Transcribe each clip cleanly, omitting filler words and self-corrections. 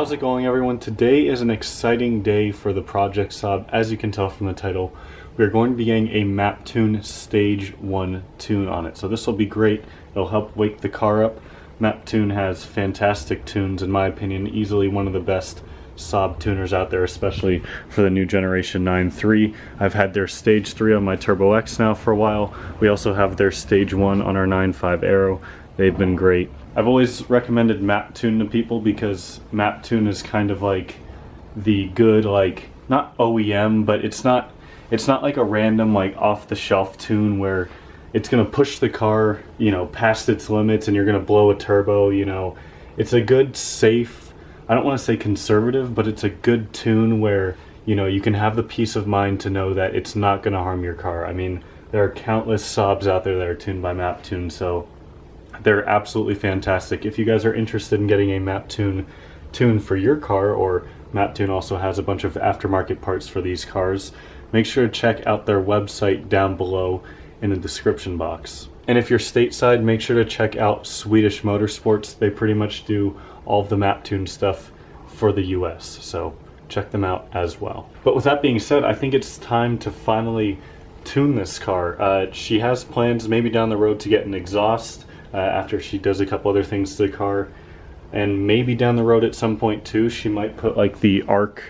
How's it going, everyone? Today is an exciting day for the Project Saab. As you can tell from the title, we're going to be getting a Maptun Stage 1 tune on it. So this will be great. It'll help wake the car up. Maptun has fantastic tunes, in my opinion, easily one of the best Saab tuners out there, especially for the new generation 9.3. I've had their Stage 3 on my Turbo X now for a while. We also have their Stage 1 on our 9.5 Aero. They've been great. I've always recommended Maptun to people because Maptun is kind of like the good, like, not OEM, but it's not like a random, like, off-the-shelf tune where it's gonna push the car, you know, past its limits and you're gonna blow a turbo, you know. It's a good, safe, I don't want to say conservative, but it's a good tune where, you know, you can have the peace of mind to know that it's not gonna harm your car. I mean, there are countless Saabs out there that are tuned by Maptun, so they're absolutely fantastic. If you guys are interested in getting a Maptun tune for your car, or Maptun also has a bunch of aftermarket parts for these cars, make sure to check out their website down below in the description box. And if you're stateside, make sure to check out Swedish Motorsports. They pretty much do all of the Maptun stuff for the US, so check them out as well. But with that being said, I think it's time to finally tune this car. She has plans maybe down the road to get an exhaust after she does a couple other things to the car, and maybe down the road at some point too she might put like the ARC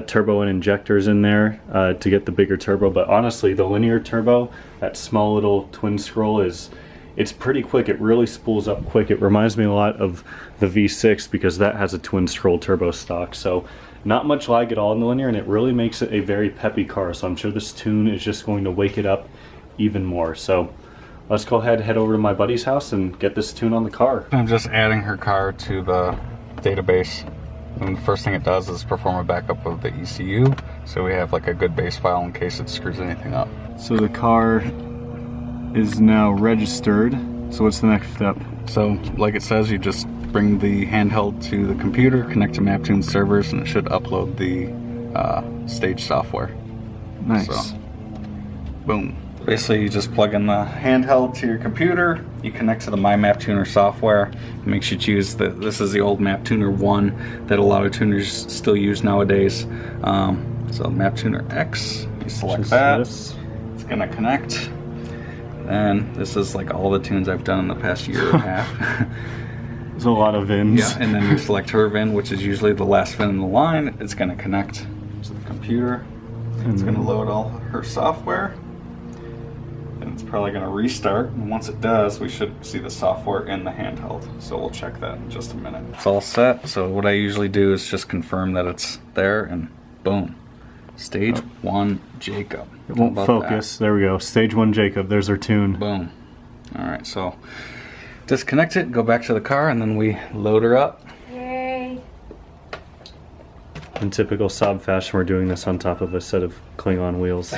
turbo and injectors in there to get the bigger turbo. But honestly, the linear turbo, that small little twin scroll, it's pretty quick. It really spools up quick. It reminds me a lot of the V6 because that has a twin scroll turbo stock, so not much lag at all in the linear, and it really makes it a very peppy car. So I'm sure this tune is just going to wake it up even more. So let's go ahead, head over to my buddy's house and get this tune on the car. I'm just adding her car to the database, and the first thing it does is perform a backup of the ECU, so we have like a good base file in case it screws anything up. So the car is now registered. So what's the next step? So like it says, you just bring the handheld to the computer, connect to Maptun servers, and it should upload the stage software. Nice. So, boom. Basically, you just plug in the handheld to your computer, you connect to the My Maptuner software. It makes you choose this is the old Maptuner 1 that a lot of tuners still use nowadays. So Maptuner X, you select that. It's gonna connect. And this is like all the tunes I've done in the past year and a half. There's a lot of VINs. Yeah, and then you select her VIN, which is usually the last VIN in the line. It's gonna connect to the computer. It's gonna load all her software. And it's probably going to restart, and once it does, we should see the software in the handheld. So we'll check that in just a minute. It's all set, so what I usually do is just confirm that it's there, and boom. Stage 1 Jacob. It won't focus. There we go. Stage 1 Jacob. There's our tune. Boom. Alright, so disconnect it, go back to the car, and then we load her up. Yay. In typical Saab fashion, we're doing this on top of a set of Klingon wheels.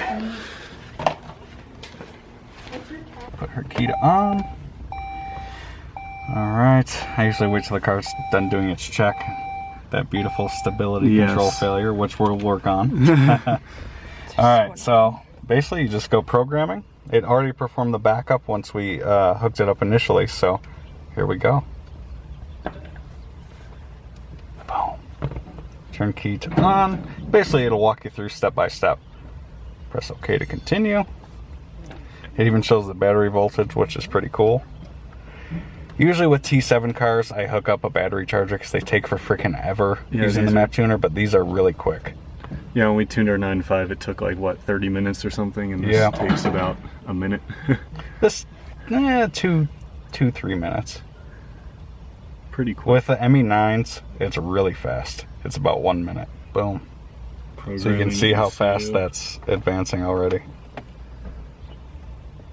Put her key to on. Alright, I usually wait till the car's done doing its check. That beautiful stability control failure, which we'll work on. Alright, so basically you just go programming. It already performed the backup once we hooked it up initially, so here we go. Boom. Turn key to on. Basically it'll walk you through step by step. Press OK to continue. It even shows the battery voltage, which is pretty cool. Usually with T7 cars, I hook up a battery charger because they take for freaking ever using the Maptuner, but these are really quick. Yeah, when we tuned our 9.5, it took like, what, 30 minutes or something? And this takes about a minute. This, 2-3 minutes. Pretty quick. With the ME9s, it's really fast. It's about 1 minute. Boom. So you can see how fast that's advancing already.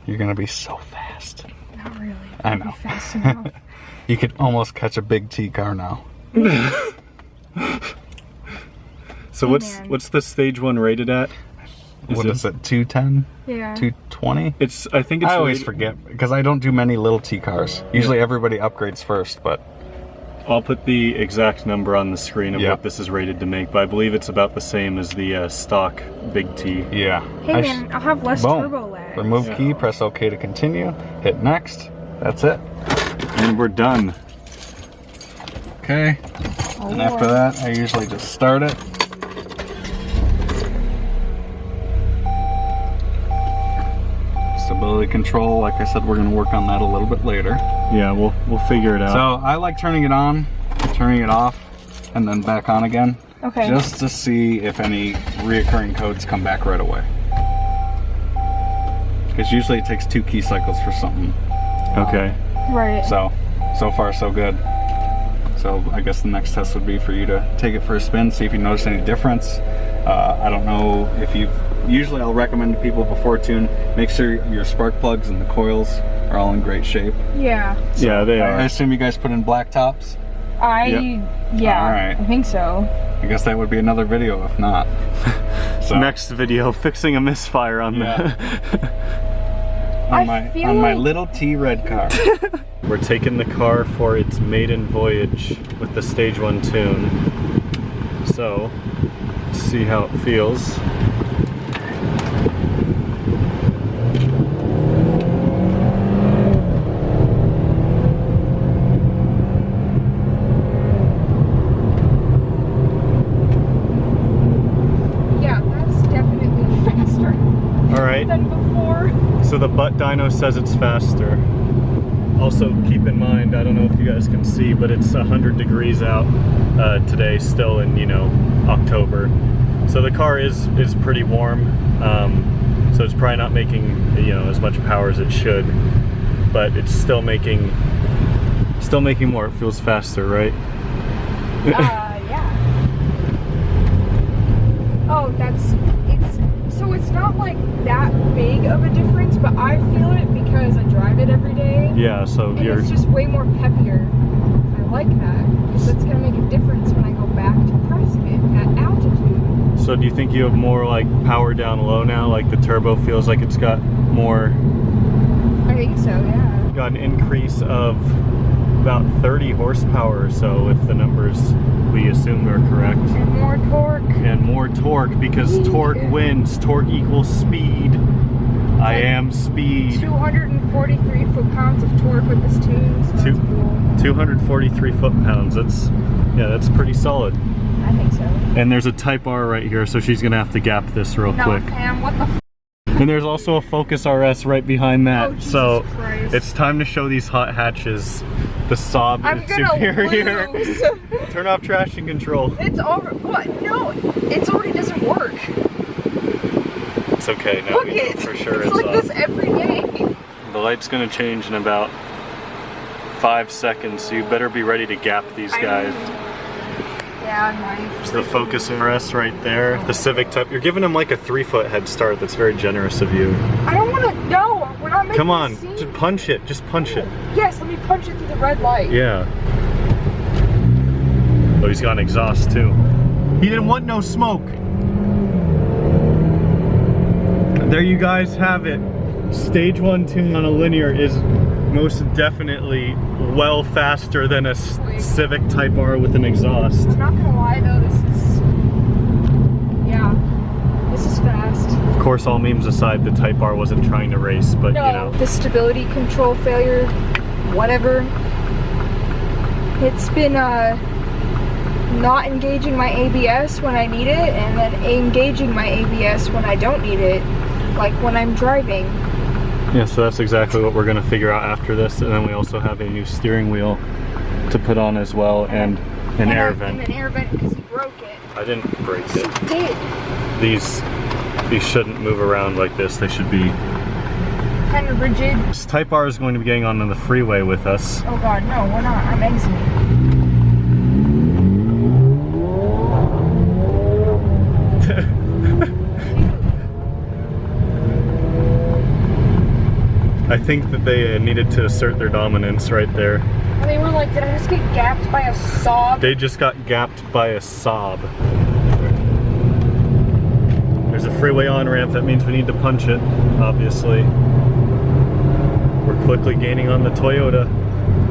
You're gonna be so fast. Not really. I know. Fast enough. You could almost catch a big T car now. So what's the Stage 1 rated at? What is it? 210? Yeah. 220? I think it's I always forget because I don't do many little T cars. Usually everybody upgrades first, but I'll put the exact number on the screen of what this is rated to make, but I believe it's about the same as the stock Big T. Yeah. Hey man, I'll have less turbo lag. Remove key, press OK to continue, hit next. That's it. And we're done. okay. Oh, And after that, I usually just start it. Stability control, like I said, we're gonna work on that a little bit later. Yeah, we'll figure it out. So I like turning it on, turning it off, and then back on again. Okay. Just to see if any reoccurring codes come back right away. Because usually it takes 2 key cycles for something. Okay. Right. So far so good. So I guess the next test would be for you to take it for a spin, see if you notice any difference. I don't know if you've, usually I'll recommend to people before tune, make sure your spark plugs and the coils are all in great shape. Yeah. Yeah, they are. I assume you guys put in black tops? Yeah, Alright. I think so. I guess that would be another video if not. So, Next video, fixing a misfire on on feel my like- little T-Red car. We're taking the car for its maiden voyage with the Stage 1 tune. So, let's see how it feels. Yeah, that's definitely faster Alright, than before. so the butt dyno says it's faster. Also keep in mind, I don't know if you guys can see, but it's 100 degrees out today, still in, you know, October. So the car is pretty warm, so it's probably not making, you know, as much power as it should, but it's still making more. It feels faster, right? Yeah. Oh, so it's not like that big of a difference, but I feel it because I drive it every day. Yeah, so And you're it's just way more peppier. I like that because that's gonna make a difference when I go back to Prescott at altitude. so do you think you have more like power down low now? Like the turbo feels like it's got more, I think so, yeah. got an increase of about 30 horsepower or so if the numbers we assume are correct. And more torque. And more torque because torque wins. Torque equals speed. I am speed. 243 foot-pounds of torque with this tune. So that's cool. 243 foot-pounds. That's pretty solid. I think so. And there's a Type R right here, so she's gonna have to gap this real No, quick. Pam, what the f? And there's also a Focus RS right behind that. Oh, Jesus so Christ. it's time to show these hot hatches. The Saab I'm is gonna superior. lose. Turn off traction control. It's over. What? No, it already doesn't work. It's okay now. Look We know it. for sure it's it's like off. this every day. The light's gonna change in about 5 seconds, so you better be ready to gap these guys. Yeah, I might. There's the Focus RS right there. The Civic Type. You're giving them like a 3-foot head start. That's very generous of you. I don't want to. No, we're not making Come on, a scene. just punch it. Just punch it. Yes, let me punch it through the red light. Yeah. Oh, he's got an exhaust too. He didn't want no smoke. There you guys have it. Stage 1 tune on a linear is most definitely well faster than a Civic Type R with an exhaust. I'm not gonna lie though, this is fast. Of course, all memes aside, the Type R wasn't trying to race, but No, you know. the stability control failure, whatever. It's been not engaging my ABS when I need it, and then engaging my ABS when I don't need it, like when I'm driving. Yeah, so that's exactly what we're gonna figure out after this, and then we also have a new steering wheel to put on as well, and an air vent. And an air vent because he broke it. I didn't break He it. did. These shouldn't move around like this. They should be. Kind of rigid. This Type R is going to be getting on the freeway with us. Oh god, no, we're not. I'm exiting. I think that they needed to assert their dominance right there. And they were like, did I just get gapped by a Saab? They just got gapped by a Saab. There's a freeway on-ramp, that means we need to punch it, obviously. We're quickly gaining on the Toyota.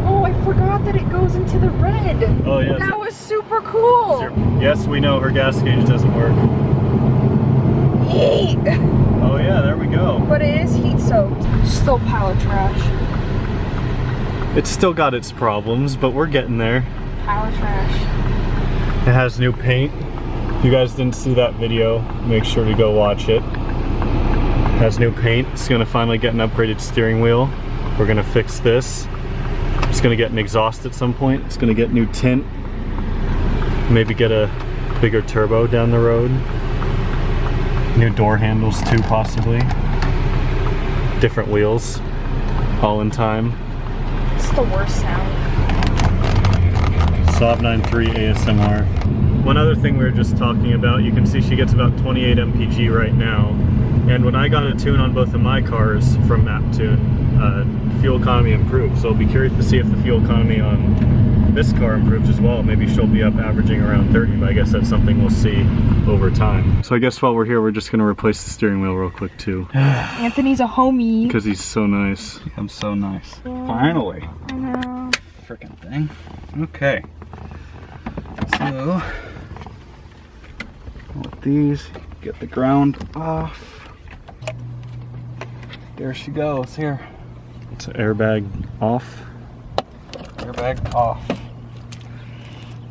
Oh, I forgot that it goes into the red. Oh, yeah. That was super cool. Yes, we know her gas gauge doesn't work. Heat. Oh yeah, there we go. But it is heat soaked. Still pile of trash. It's still got its problems, but we're getting there. power trash. It has new paint. If you guys didn't see that video, make sure to go watch it. It has new paint. It's gonna finally get an upgraded steering wheel. We're gonna fix this. It's gonna get an exhaust at some point. It's gonna get new tint. Maybe get a bigger turbo down the road. New door handles too, possibly. Different wheels, all in time. It's the worst sound. Saab 9.3 ASMR. One other thing we were just talking about, you can see she gets about 28 mpg right now. And when I got a tune on both of my cars from Maptun, fuel economy improved. So I'll be curious to see if the fuel economy on this car improves as well. Maybe she'll be up averaging around 30, but I guess that's something we'll see over time. So I guess while we're here, we're just gonna replace the steering wheel real quick too. Anthony's a homie. Because he's so nice. I'm so nice. Yeah. Finally. I know. Freaking thing. Okay. So, with these, get the ground off. There she goes, here. So airbag off. Airbag off.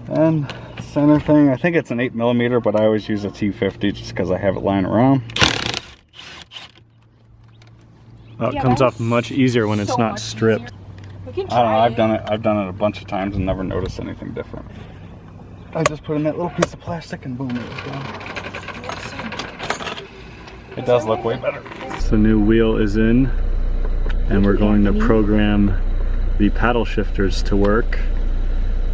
And center thing, I think it's an 8mm, but I always use a T50 just because I have it lying around. Oh, it Yeah, comes that off was much easier when it's so not much stripped. easier. We can I don't know, try I've done it a bunch of times and never noticed anything different. I just put in that little piece of plastic and boom, it was gone. It does look way better. So new wheel is in, and we're going to program the paddle shifters to work,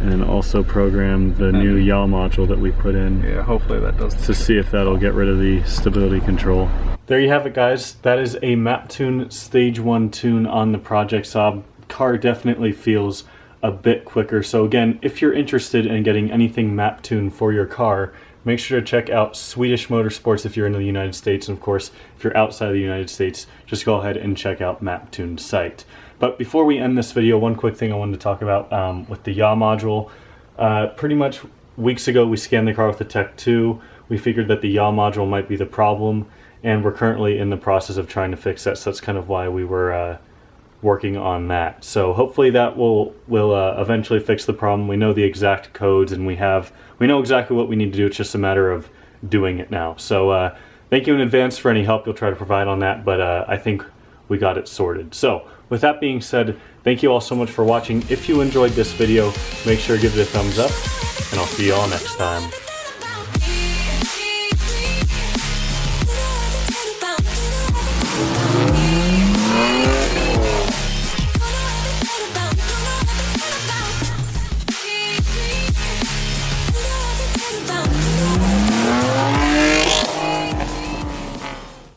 and also program the new yaw module that we put in. Yeah, hopefully that does. To see if that'll get rid of the stability control. There you have it, guys. That is a Maptun Stage 1 tune on the Project Saab. Car definitely feels a bit quicker. So again, if you're interested in getting anything Maptun for your car, make sure to check out Swedish Motorsports if you're in the United States. And of course, if you're outside of the United States, just go ahead and check out Maptun's site. But before we end this video, one quick thing I wanted to talk about with the yaw module. Pretty much weeks ago, we scanned the car with the Tech 2. We figured that the yaw module might be the problem, and we're currently in the process of trying to fix that. So that's kind of why we were working on that. So hopefully that will eventually fix the problem. We know the exact codes, and we know exactly what we need to do. It's just a matter of doing it now. So thank you in advance for any help you'll try to provide on that, but I think we got it sorted. So with that being said, thank you all so much for watching. If you enjoyed this video, make sure to give it a thumbs up, and I'll see you all next time.